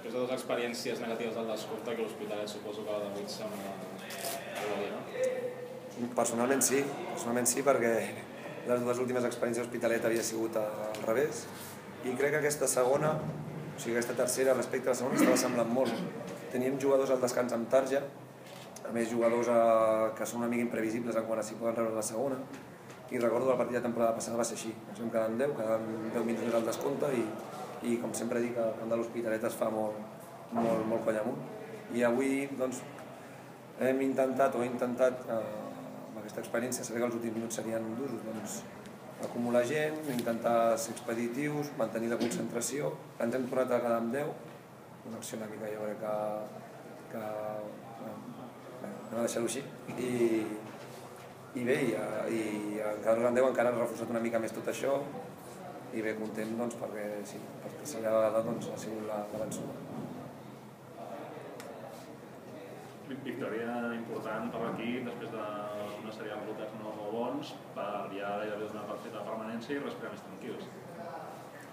després de dues experiències negatives del descompte, que l'Hospitalet suposo que la de 8 sembla molt bé, no? Personalment sí, perquè les dues últimes experiències a l'Hospitalet havia sigut al revés, i crec que aquesta segona, o sigui aquesta tercera respecte a la segona, estava semblant molt. Teníem jugadors al descans amb tarja, a més jugadors que són una mica imprevisibles en quant a si poden rebre la segona, i recordo que el partit de temporada passada va ser així, ens vam quedar en 10, quedant 10 minuts més al descompte, i com sempre dic, el camp de l'Hospitalet es fa molt coll amunt. I avui doncs, he intentat amb aquesta experiència, saber que els últims minuts serien durs, doncs, acumular gent, intentar ser expeditius, mantenir la concentració. Ens hem tornat a quedar amb 10, una acció una mica, jo crec que anem a deixar-ho així. I bé, i quedar-nos amb 10 encara ha reforçat una mica més tot això, i bé, content perquè sí, per tercera vegada ha sigut la vençuda. Victòria important per l'equip després d'una sèrie de resultats no molt bons, per ja gairebé donar per feta la permanència i respirar més tranquils.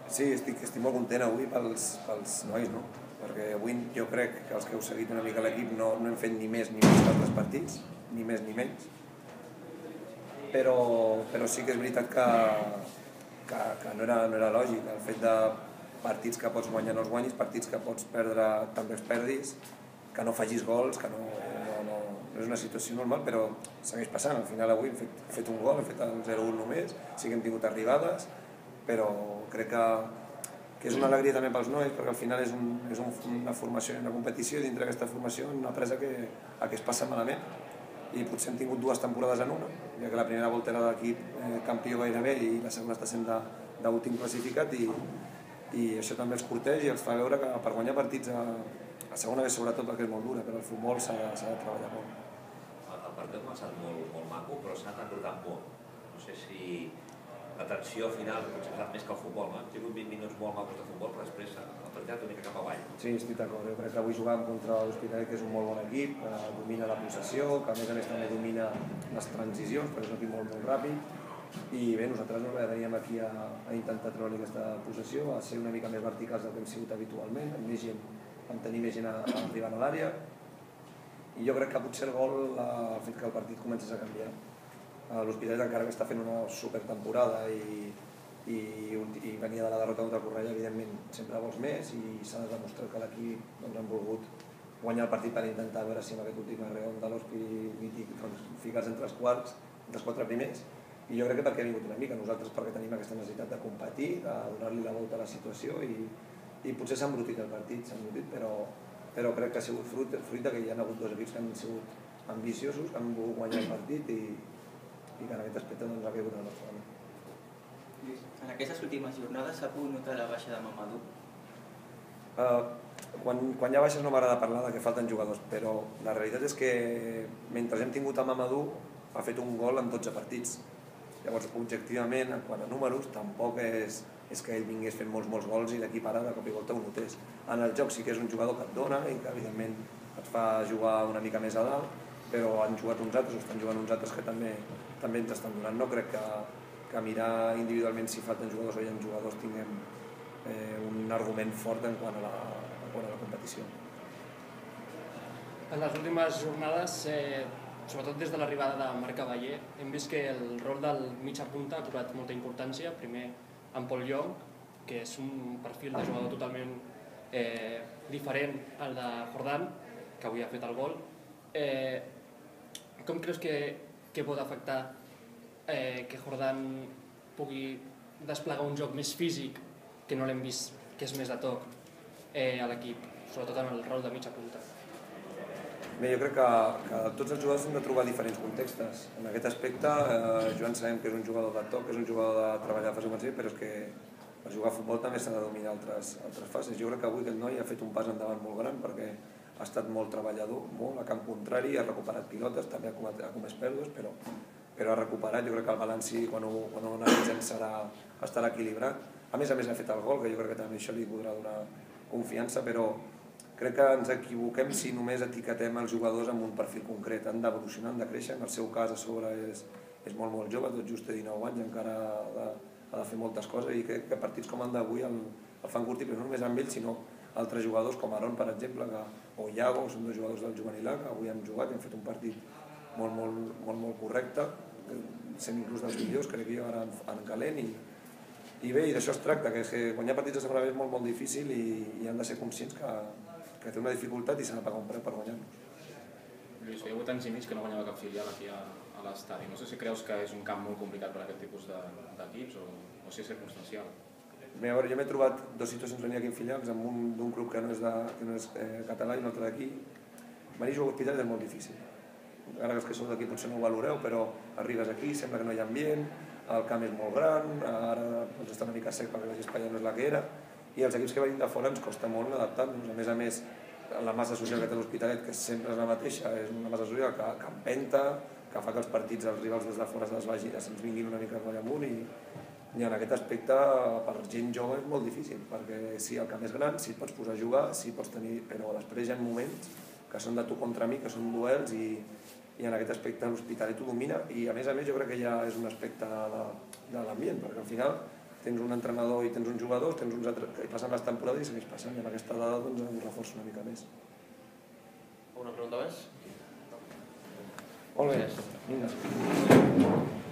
Sí, estic molt content avui pels nois, no? Perquè avui jo crec que els que heu seguit una mica l'equip no hem fet ni més ni menys que altres partits, ni més ni menys, però sí que és veritat que no era lògic el fet de partits que pots guanyar no els guanyis, partits que pots perdre també els perdis, que no facis gols, que no és una situació normal, però segueix passant. Al final avui hem fet un gol, hem fet el 0-1 només, sí que hem tingut arribades, però crec que és una alegria també pels nois, perquè al final és una formació i una competició, i dintre d'aquesta formació una presa que es passa malament, i potser hem tingut dues temporades en una, ja que la primera volta era l'equip campió gairebé i la segona està sent d'últim classificat, i això també els corteix i els fa veure que per guanyar partits a segona vegada, sobretot perquè és molt dura, però el futbol s'ha de treballar molt. El partit ha començat molt maco, però s'ha anat encurtant molt. No sé si la tensió final potser ha estat més que el futbol, no? Hem tingut 20 minuts molt macos de futbol, però després el partit ha anat una mica cap avall. Sí, estic d'acord. Jo crec que avui jugàvem contra l'Hospitalet, que és un molt bon equip, que domina la possessió, que a més també domina les transicions, perquè és un equip molt ràpid, i bé, nosaltres veníem aquí a intentar treure aquesta possessió, a ser una mica més verticals del que hem sigut habitualment, amb tenir més gent arribant a l'àrea, i jo crec que potser el gol ha fet que el partit comencés a canviar. L'Hospitalet, encara que està fent una supertemporada i venia de la derrota contra el Cornellà, evidentment sempre vols més, i s'ha de demostrar que l'equip han volgut guanyar el partit per intentar veure si amb aquest últim arreon de l'Hospi mític ficar-se entre els quarts, entre els 4 primers, i jo crec que perquè ha vingut una mica, nosaltres perquè tenim aquesta necessitat de competir, de donar-li la volta a la situació, i potser s'ha embrutit el partit, però crec que ha sigut fruit que hi ha hagut dos equips que han sigut ambiciosos, que han volgut guanyar el partit, i que en aquest aspecte ha caigut en la nostra mà. En aquestes últimes jornades s'ha pogut notar la baixa de Mamadou? Quan hi ha baixes no m'agrada parlar que falten jugadors, però la realitat és que mentre hem tingut a Mamadou ha fet un gol en 12 partits. Llavors, objectivament, quant a números, tampoc és que ell vingués fent molts gols i l'equip ara de cop i volta ho notés. En el joc sí que és un jugador que et dona i que evidentment et fa jugar una mica més a dalt, però han jugat uns altres, o estan jugant uns altres que també ens estan donant. No crec que mirar individualment si falten jugadors o hi ha jugadors tinguem un argument fort en quant a la competició. En les últimes jornades, sobretot des de l'arribada de Marc Cavaller, hem vist que el rol del mitja punta ha cobrat molta importància, primer amb Paul Llong, que és un perfil de jugador totalment diferent al de Jordan, que avui ha fet el gol. Com creus que pot afectar que Jordan pugui desplegar un joc més físic, que no l'hem vist, que és més de toc, a l'equip, sobretot en el rol de mitja punta? Bé, jo crec que tots els jugadors han de trobar diferents contextes. En aquest aspecte, Joan sabem que és un jugador de toc, que és un jugador de treballar a fase ofensiva, però és que per jugar a futbol també s'ha de dominar altres fases. Jo crec que avui aquest noi ha fet un pas endavant molt gran, perquè ha estat molt treballador, molt a camp contrari, ha recuperat pilotes, també ha comès pèrdues, però ha recuperat. Jo crec que el balanci, quan ho analitzem, estarà equilibrat. A més, ha fet el gol, que jo crec que també això li podrà donar confiança, però crec que ens equivoquem si només etiquetem els jugadors amb un perfil concret. Han d'evolucionar, han de créixer. En el seu cas, a sobre, és molt jove, tot just té 19 anys, encara ha de fer moltes coses, i crec que partits com el d'avui el fan curtir, però no només amb ell, sinó altres jugadors com Aron, per exemple, o Iago, són dos jugadors del juvenil A, que avui han jugat i han fet un partit molt correcte, sent inclús dels millors, crec que ara en calent, i bé, i d'això es tracta, que guanyar partits de segona B és molt difícil i han de ser conscients que té una dificultat i s'ha de pagar un preu per guanyar-los. Lluís, feia 8 anys i mig que no guanyava cap filial aquí a l'estadi. No sé si creus que és un camp molt complicat per a aquest tipus d'equips o si és circumstancial. Bé, a veure, jo m'he trobat dues situacions venir aquí en filials, amb un d'un club que no és català i un altre d'aquí. Venir a jugar a Hospitalet és molt difícil. Ara que els que sou d'aquí potser no ho valoreu, però arribes aquí, sembla que no hi ha ambient, el camp és molt gran, ara està una mica sec perquè la gespa ja no és la que era, i els equips que venim de fora ens costa molt adaptar-nos. A més, la massa social que té l'Hospitalet, que sempre és la mateixa, és una massa social que empenta, que fa que els partits, els rivals des de fora se'ns vinguin una mica coll amunt, i en aquest aspecte per gent jove és molt difícil, perquè sí, el camp és gran, sí pots posar a jugar, sí pots tenir, però després hi ha moments que són de tu contra mi, que són duels, i en aquest aspecte l'Hospitalet ho domina, i a més jo crec que ja és un aspecte de l'ambient, perquè al final tens un entrenador i tens uns jugadors, tens uns altres que passen les temporades i segueix passant, i amb aquesta dada doncs ho reforça una mica més. Una pregunta més? Molt bé, vinga.